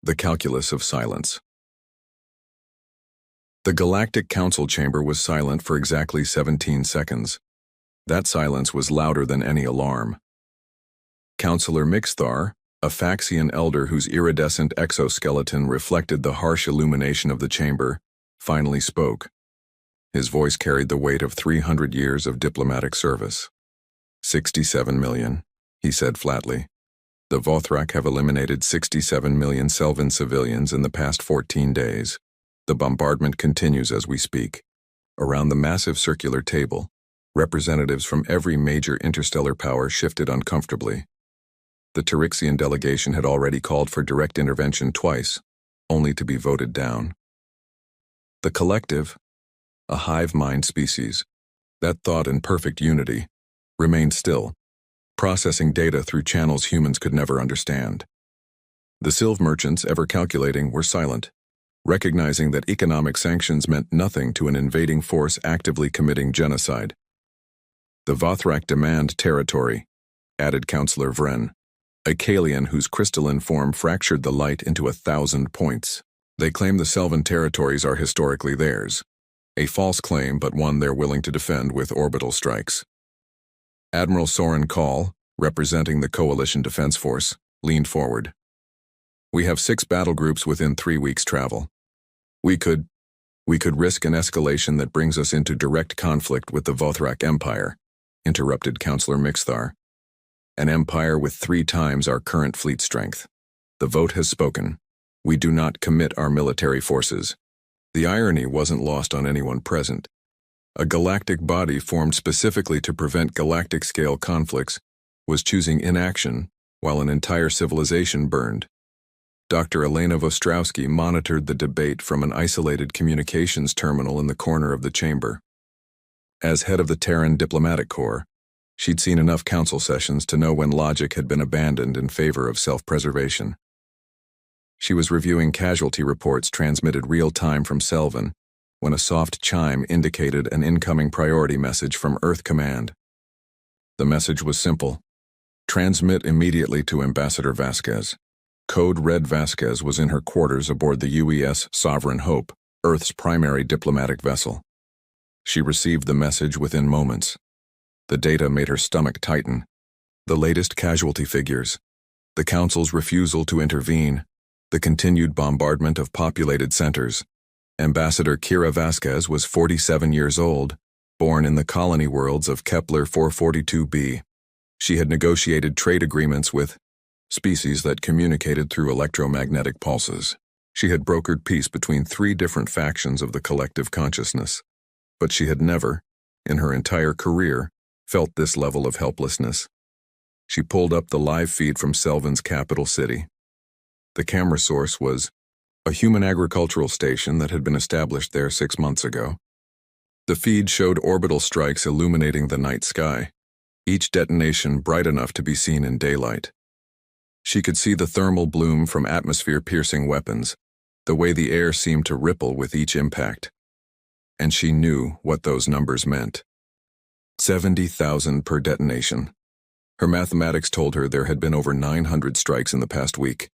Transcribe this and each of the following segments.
The calculus of silence. The Galactic Council chamber was silent for exactly 17 seconds. That silence was louder than any alarm. Councillor Mixthar, a Faxian elder whose iridescent exoskeleton reflected the harsh illumination of the chamber, finally spoke. His voice carried the weight of 300 years of diplomatic service. 67 million, he said flatly. The Vothrak have eliminated 67 million Selvan civilians in the past 14 days. The bombardment continues as we speak. Around the massive circular table, representatives from every major interstellar power shifted uncomfortably. The Tyrixian delegation had already called for direct intervention twice, only to be voted down. The collective, a hive mind species, that thought in perfect unity, remained still, processing data through channels humans could never understand. The Sylv merchants, ever calculating, were silent, recognizing that economic sanctions meant nothing to an invading force actively committing genocide. The Vothrak demand territory, added Councillor Vren, a Kalian whose crystalline form fractured the light into 1,000 points. They claim the Selvan territories are historically theirs, a false claim but one they're willing to defend with orbital strikes. Admiral Soren Kall, representing the Coalition Defense Force, leaned forward. We have 6 battle groups within 3 weeks' travel. We could risk an escalation that brings us into direct conflict with the Vothrak Empire, interrupted Councillor Mixthar. An empire with 3 times our current fleet strength. The vote has spoken. We do not commit our military forces. The irony wasn't lost on anyone present. A galactic body formed specifically to prevent galactic-scale conflicts was choosing inaction while an entire civilization burned. Dr. Elena Vostrowski monitored the debate from an isolated communications terminal in the corner of the chamber. As head of the Terran diplomatic corps, she'd seen enough council sessions to know when logic had been abandoned in favor of self-preservation. She was reviewing casualty reports transmitted real-time from Selvan when a soft chime indicated an incoming priority message from Earth Command. The message was simple. Transmit immediately to Ambassador Vasquez. Code Red Vasquez was in her quarters aboard the UES Sovereign Hope, Earth's primary diplomatic vessel. She received the message within moments. The data made her stomach tighten. The latest casualty figures, the Council's refusal to intervene, the continued bombardment of populated centers. Ambassador Kira Vasquez was 47 years old, born in the colony worlds of Kepler 442b. She had negotiated trade agreements with species that communicated through electromagnetic pulses. She had brokered peace between 3 different factions of the collective consciousness. But she had never, in her entire career, felt this level of helplessness. She pulled up the live feed from Selvan's capital city. The camera source was a human agricultural station that had been established there 6 months ago. The feed showed orbital strikes illuminating the night sky, each detonation bright enough to be seen in daylight. She could see the thermal bloom from atmosphere-piercing weapons, the way the air seemed to ripple with each impact. And she knew what those numbers meant. 70,000 per detonation. Her mathematics told her there had been over 900 strikes in the past week.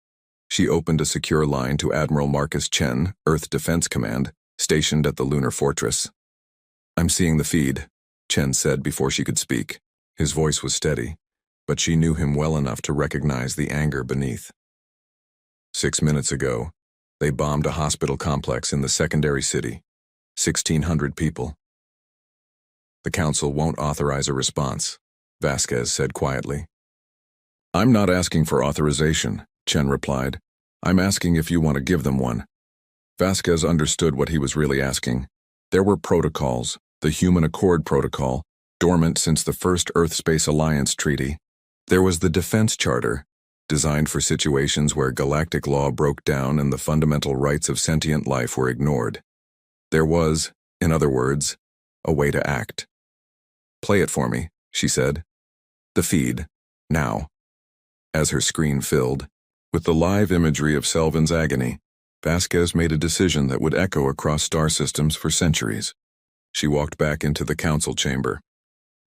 She opened a secure line to Admiral Marcus Chen, Earth Defense Command, stationed at the Lunar Fortress. I'm seeing the feed, Chen said before she could speak. His voice was steady, but she knew him well enough to recognize the anger beneath. 6 minutes ago, they bombed a hospital complex in the secondary city. 1,600 people. The Council won't authorize a response, Vasquez said quietly. I'm not asking for authorization, Chen replied. I'm asking if you want to give them one. Vasquez understood what he was really asking. There were protocols, the Human Accord Protocol, dormant since the first Earth-Space Alliance Treaty. There was the Defense Charter, designed for situations where galactic law broke down and the fundamental rights of sentient life were ignored. There was, in other words, a way to act. Play it for me, she said. The feed, now. As her screen filled, with the live imagery of Selvan's agony, Vasquez made a decision that would echo across star systems for centuries. She walked back into the council chamber.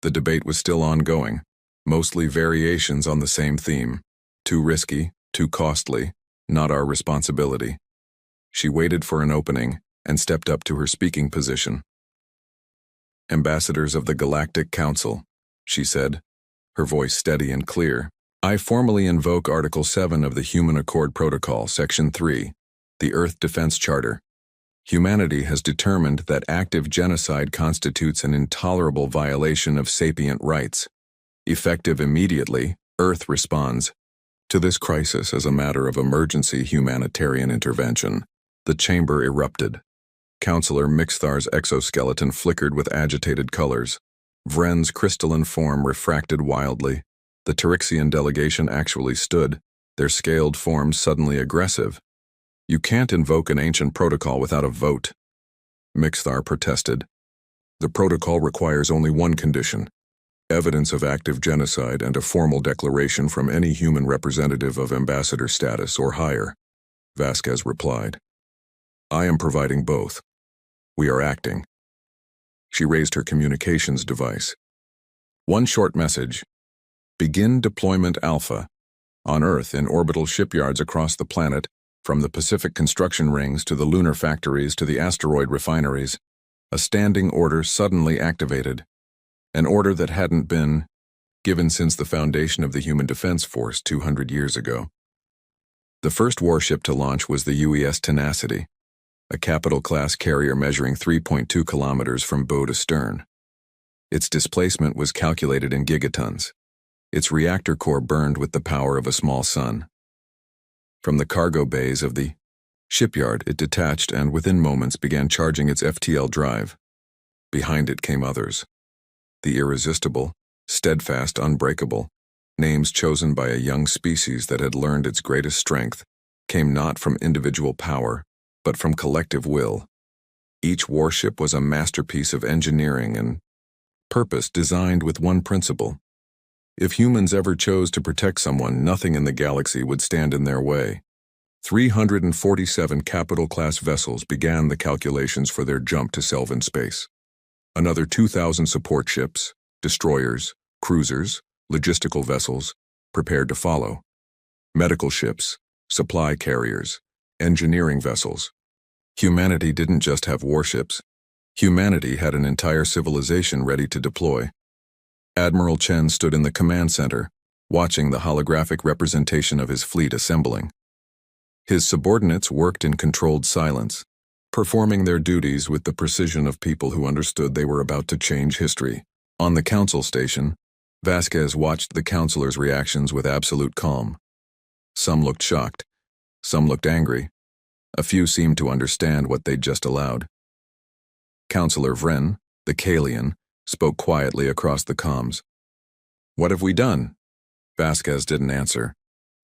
The debate was still ongoing, mostly variations on the same theme. Too risky, too costly, Not our responsibility. She waited for an opening and stepped up to her speaking position. Ambassadors of the Galactic Council, she said, her voice steady and clear. I formally invoke Article 7 of the Human Accord Protocol, Section 3, the Earth Defense Charter. Humanity has determined that active genocide constitutes an intolerable violation of sapient rights. Effective immediately, Earth responds to this crisis as a matter of emergency humanitarian intervention. The chamber erupted. Councillor Mixthar's exoskeleton flickered with agitated colors. Vren's crystalline form refracted wildly. The Tyrixian delegation actually stood, their scaled forms suddenly aggressive. You can't invoke an ancient protocol without a vote, Mixthar protested. The protocol requires only one condition: evidence of active genocide and a formal declaration from any human representative of ambassador status or higher, Vasquez replied. I am providing both. We are acting. She raised her communications device. One short message. Begin deployment Alpha. On Earth, in orbital shipyards across the planet, from the Pacific construction rings to the lunar factories to the asteroid refineries, a standing order suddenly activated. An order that hadn't been given since the foundation of the Human Defense Force 200 years ago. The first warship to launch was the UES Tenacity, a capital-class carrier measuring 3.2 kilometers from bow to stern. Its displacement was calculated in gigatons. Its reactor core burned with the power of a small sun. From the cargo bays of the shipyard, it detached and within moments began charging its FTL drive. Behind it came others. The irresistible, steadfast, unbreakable, names chosen by a young species that had learned its greatest strength, came not from individual power, but from collective will. Each warship was a masterpiece of engineering and purpose designed with one principle. If humans ever chose to protect someone, nothing in the galaxy would stand in their way. 347 capital-class vessels began the calculations for their jump to Selvan space. Another 2,000 support ships, destroyers, cruisers, logistical vessels, prepared to follow. Medical ships, supply carriers, engineering vessels. Humanity didn't just have warships. Humanity had an entire civilization ready to deploy. Admiral Chen stood in the command center, watching the holographic representation of his fleet assembling. His subordinates worked in controlled silence, performing their duties with the precision of people who understood they were about to change history. On the council station, Vasquez watched the councilors' reactions with absolute calm. Some looked shocked. Some looked angry. A few seemed to understand what they'd just allowed. Councillor Vren, the Kalian, spoke quietly across the comms. What have we done? Vasquez didn't answer.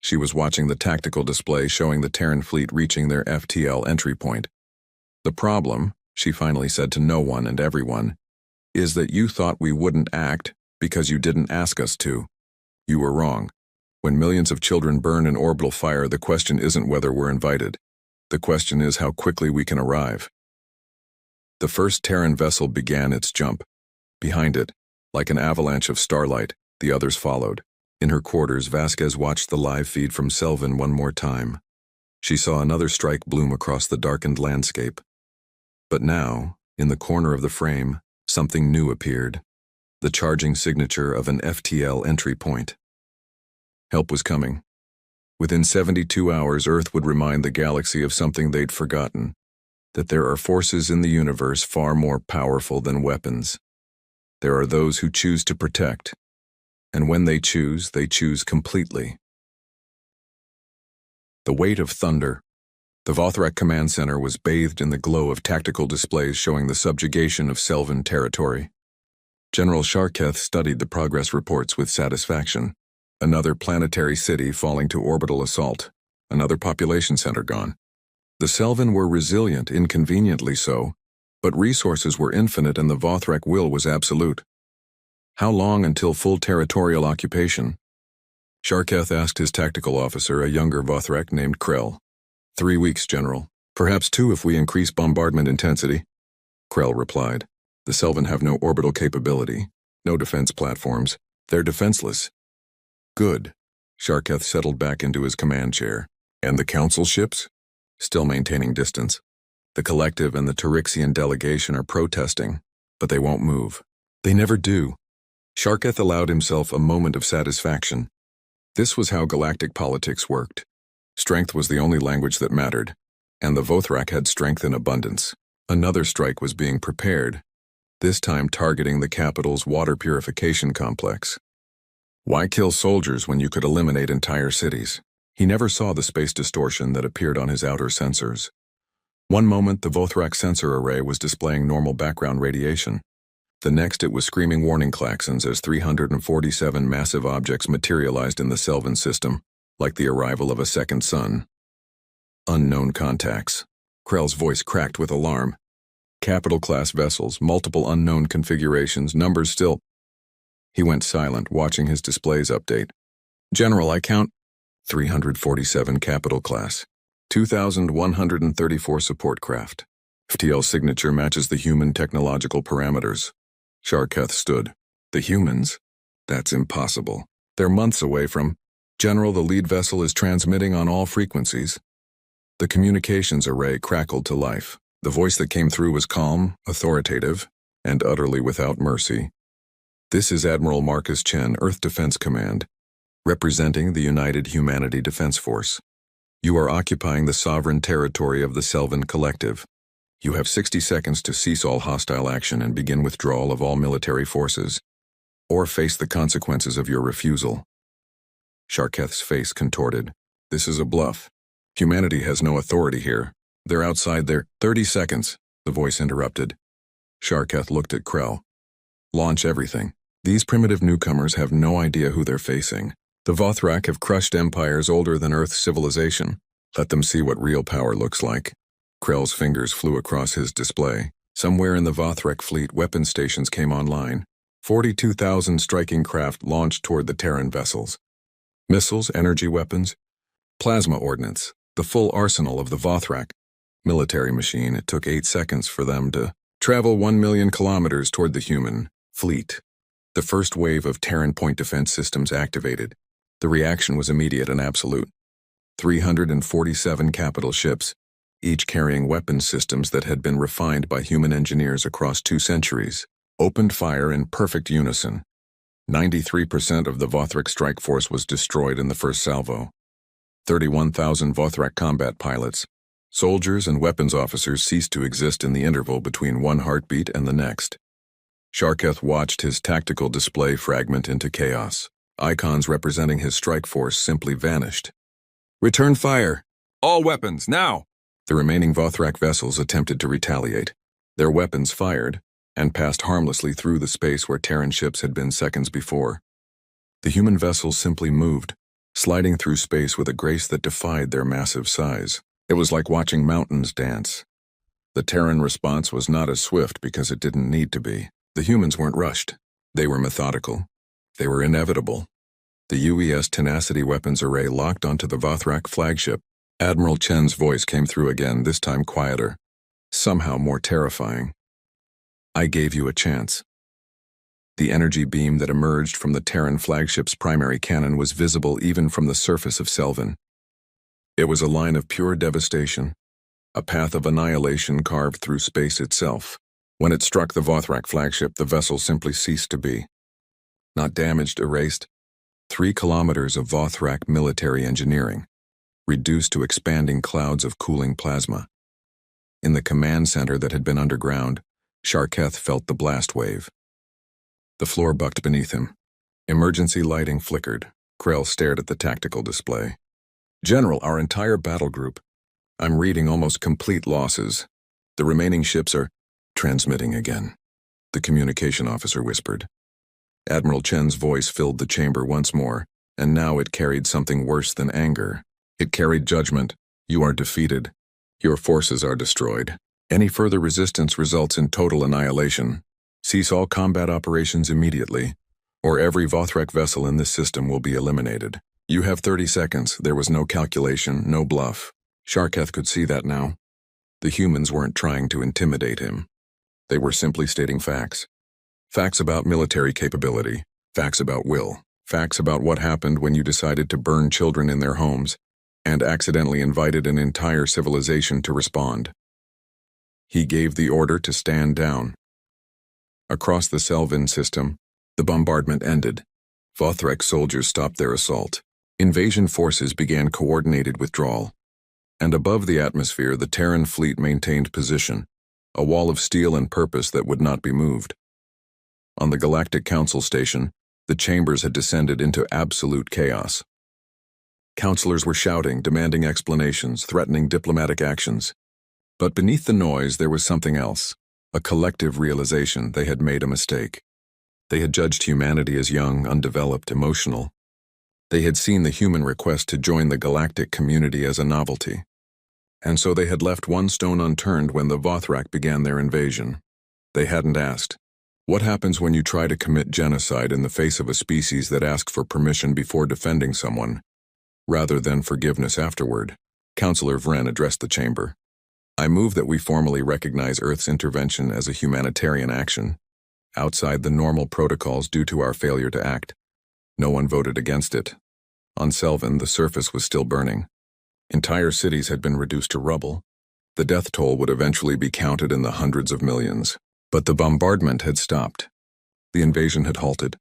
She was watching the tactical display showing the Terran fleet reaching their FTL entry point. The problem, she finally said to no one and everyone, is that you thought we wouldn't act because you didn't ask us to. You were wrong. When millions of children burn in orbital fire, the question isn't whether we're invited. The question is how quickly we can arrive. The first Terran vessel began its jump. Behind it, like an avalanche of starlight, the others followed. In her quarters, Vasquez watched the live feed from Selvan one more time. She saw another strike bloom across the darkened landscape. But now, in the corner of the frame, something new appeared. The charging signature of an FTL entry point. Help was coming. Within 72 hours, Earth would remind the galaxy of something they'd forgotten, that there are forces in the universe far more powerful than weapons. There are those who choose to protect, and when they choose completely. The weight of thunder. The Vothrak Command Center was bathed in the glow of tactical displays showing the subjugation of Selvan territory. General Sharketh studied the progress reports with satisfaction. Another planetary city falling to orbital assault. Another population center gone. The Selvan were resilient, inconveniently so, but resources were infinite and the Vothrak will was absolute. How long until full territorial occupation? Sharketh asked his tactical officer, a younger Vothrak named Krell. 3 weeks, General. Perhaps 2 if we increase bombardment intensity. Krell replied. The Selvan have no orbital capability, no defense platforms. They're defenseless. Good. Sharketh settled back into his command chair. And the council ships? Still maintaining distance. The collective and the Tyrixian delegation are protesting, but they won't move. They never do. Sharketh allowed himself a moment of satisfaction. This was how galactic politics worked. Strength was the only language that mattered, and the Vothrak had strength in abundance. Another strike was being prepared, this time targeting the capital's water purification complex. Why kill soldiers when you could eliminate entire cities? He never saw the space distortion that appeared on his outer sensors. One moment, the Vothrak sensor array was displaying normal background radiation. The next, it was screaming warning klaxons as 347 massive objects materialized in the Selvin system, like the arrival of a second sun. Unknown contacts. Krell's voice cracked with alarm. Capital-class vessels, multiple unknown configurations, numbers still. He went silent, watching his displays update. General, I count 347 capital class, 2,134 support craft. FTL's signature matches the human technological parameters. Sharketh stood. The humans? That's impossible. They're months away from. General, the lead vessel is transmitting on all frequencies. The communications array crackled to life. The voice that came through was calm, authoritative, and utterly without mercy. This is Admiral Marcus Chen, Earth Defense Command, representing the United Humanity Defense Force. You are occupying the sovereign territory of the Selvin Collective. You have 60 seconds to cease all hostile action and begin withdrawal of all military forces, or face the consequences of your refusal. Sharketh's face contorted. This is a bluff. Humanity has no authority here. They're outside their 30 seconds, the voice interrupted. Sharketh looked at Krell. Launch everything. These primitive newcomers have no idea who they're facing. The Vothrak have crushed empires older than Earth's civilization. Let them see what real power looks like. Krell's fingers flew across his display. Somewhere in the Vothrak fleet, weapon stations came online. 42,000 striking craft launched toward the Terran vessels. Missiles, energy weapons, plasma ordnance, the full arsenal of the Vothrak. Military machine, it took 8 seconds for them to travel 1 million kilometers toward the human fleet. The first wave of Terran point defense systems activated. The reaction was immediate and absolute. 347 capital ships, each carrying weapons systems that had been refined by human engineers across 2 centuries, opened fire in perfect unison. 93% of the Vothrak strike force was destroyed in the first salvo. 31,000 Vothrak combat pilots, soldiers and weapons officers ceased to exist in the interval between one heartbeat and the next. Sharketh watched his tactical display fragment into chaos. Icons representing his strike force simply vanished. Return fire! All weapons, now! The remaining Vothrak vessels attempted to retaliate. Their weapons fired, and passed harmlessly through the space where Terran ships had been seconds before. The human vessels simply moved, sliding through space with a grace that defied their massive size. It was like watching mountains dance. The Terran response was not as swift because it didn't need to be. The humans weren't rushed. They were methodical. They were inevitable. The UES Tenacity weapons array locked onto the Vothrak flagship. Admiral Chen's voice came through again, this time quieter, somehow more terrifying. I gave you a chance. The energy beam that emerged from the Terran flagship's primary cannon was visible even from the surface of Selvin. It was a line of pure devastation, a path of annihilation carved through space itself. When it struck the Vothrak flagship, the vessel simply ceased to be. Not damaged, erased. 3 kilometers of Vothrak military engineering, reduced to expanding clouds of cooling plasma. In the command center that had been underground, Sharketh felt the blast wave. The floor bucked beneath him. Emergency lighting flickered. Krell stared at the tactical display. General, our entire battle group. I'm reading almost complete losses. The remaining ships are transmitting again, the communication officer whispered. Admiral Chen's voice filled the chamber once more, and now it carried something worse than anger. It carried judgment. You are defeated. Your forces are destroyed. Any further resistance results in total annihilation. Cease all combat operations immediately, or every Vothrak vessel in this system will be eliminated. You have 30 seconds. There was no calculation, no bluff. Sharketh could see that now. The humans weren't trying to intimidate him. They were simply stating facts. Facts about military capability, facts about will, facts about what happened when you decided to burn children in their homes, and accidentally invited an entire civilization to respond. He gave the order to stand down. Across the Selvin system, the bombardment ended. Vothrek soldiers stopped their assault. Invasion forces began coordinated withdrawal. And above the atmosphere, the Terran fleet maintained position, a wall of steel and purpose that would not be moved. On the Galactic Council station, the chambers had descended into absolute chaos. Councilors were shouting, demanding explanations, threatening diplomatic actions. But beneath the noise, there was something else, a collective realization they had made a mistake. They had judged humanity as young, undeveloped, emotional. They had seen the human request to join the galactic community as a novelty. And so they had left one stone unturned when the Vothrak began their invasion. They hadn't asked, what happens when you try to commit genocide in the face of a species that asks for permission before defending someone, rather than forgiveness afterward? Councillor Vren addressed the chamber. I move that we formally recognize Earth's intervention as a humanitarian action, outside the normal protocols due to our failure to act. No one voted against it. On Selvin, the surface was still burning. Entire cities had been reduced to rubble. The death toll would eventually be counted in the hundreds of millions. But the bombardment had stopped. The invasion had halted.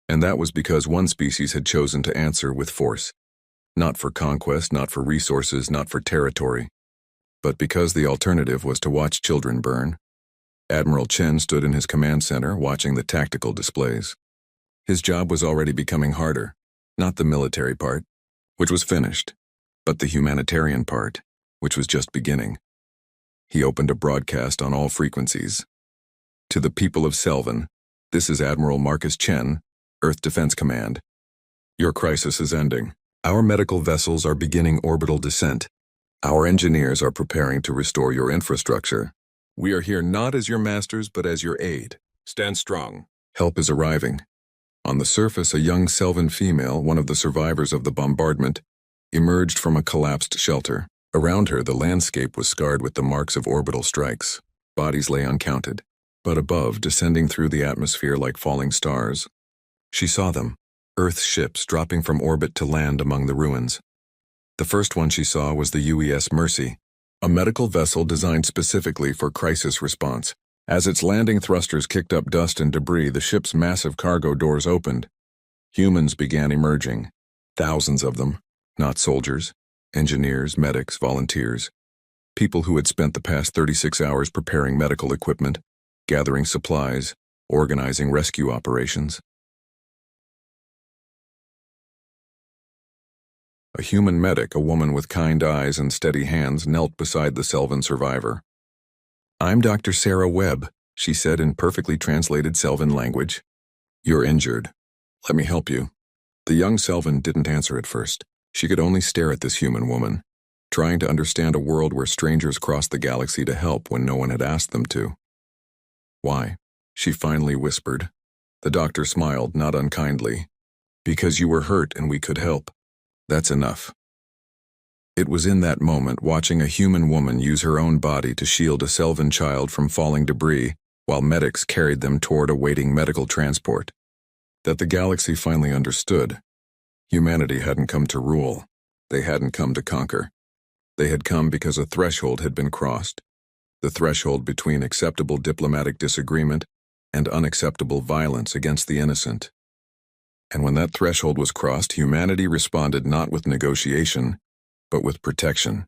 And that was because one species had chosen to answer with force. Not for conquest, not for resources, not for territory, but because the alternative was to watch children burn. Admiral Chen stood in his command center watching the tactical displays. His job was already becoming harder, not the military part, which was finished, but the humanitarian part, which was just beginning. He opened a broadcast on all frequencies. To the people of Selvin, this is Admiral Marcus Chen, Earth Defense Command. Your crisis is ending. Our medical vessels are beginning orbital descent. Our engineers are preparing to restore your infrastructure. We are here not as your masters, but as your aid. Stand strong. Help is arriving. On the surface, a young Selvin female, one of the survivors of the bombardment, emerged from a collapsed shelter. Around her, the landscape was scarred with the marks of orbital strikes. Bodies lay uncounted. But above, descending through the atmosphere like falling stars, she saw them, Earth's ships dropping from orbit to land among the ruins. The first one she saw was the UES Mercy, a medical vessel designed specifically for crisis response. As its landing thrusters kicked up dust and debris, the ship's massive cargo doors opened. Humans began emerging, thousands of them, not soldiers, engineers, medics, volunteers, people who had spent the past 36 hours preparing medical equipment, gathering supplies, organizing rescue operations. A human medic, a woman with kind eyes and steady hands, knelt beside the Selvin survivor. I'm Dr. Sarah Webb, she said in perfectly translated Selvin language. You're injured. Let me help you. The young Selvin didn't answer at first. She could only stare at this human woman, trying to understand a world where strangers crossed the galaxy to help when no one had asked them to. Why? She finally whispered. The doctor smiled, not unkindly. Because you were hurt and we could help. That's enough. It was in that moment, watching a human woman use her own body to shield a Selvin child from falling debris while medics carried them toward awaiting medical transport, that the galaxy finally understood. Humanity hadn't come to rule. They hadn't come to conquer. They had come because a threshold had been crossed. The threshold between acceptable diplomatic disagreement and unacceptable violence against the innocent. And when that threshold was crossed, humanity responded not with negotiation, but with protection.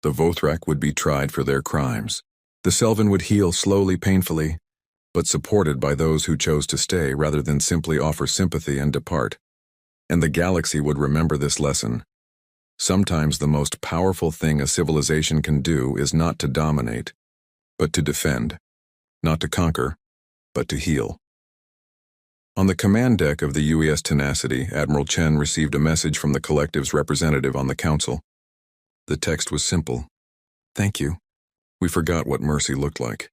The Vothrak would be tried for their crimes. The Selvin would heal slowly, painfully, but supported by those who chose to stay rather than simply offer sympathy and depart. And the galaxy would remember this lesson. Sometimes the most powerful thing a civilization can do is not to dominate, but to defend. Not to conquer, but to heal. On the command deck of the UES Tenacity, Admiral Chen received a message from the collective's representative on the council. The text was simple. Thank you. We forgot what mercy looked like.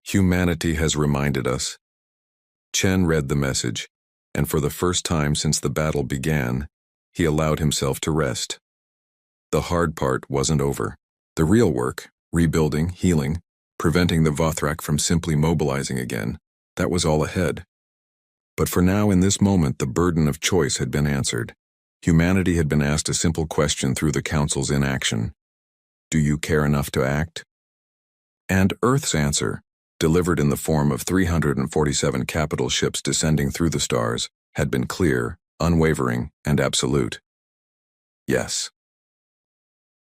Humanity has reminded us. Chen read the message, and for the first time since the battle began, he allowed himself to rest. The hard part wasn't over. The real work, rebuilding, healing, preventing the Vothrak from simply mobilizing again, that was all ahead. But for now, in this moment, the burden of choice had been answered. Humanity had been asked a simple question through the Council's inaction. Do you care enough to act? And Earth's answer, delivered in the form of 347 capital ships descending through the stars, had been clear, unwavering, and absolute. Yes.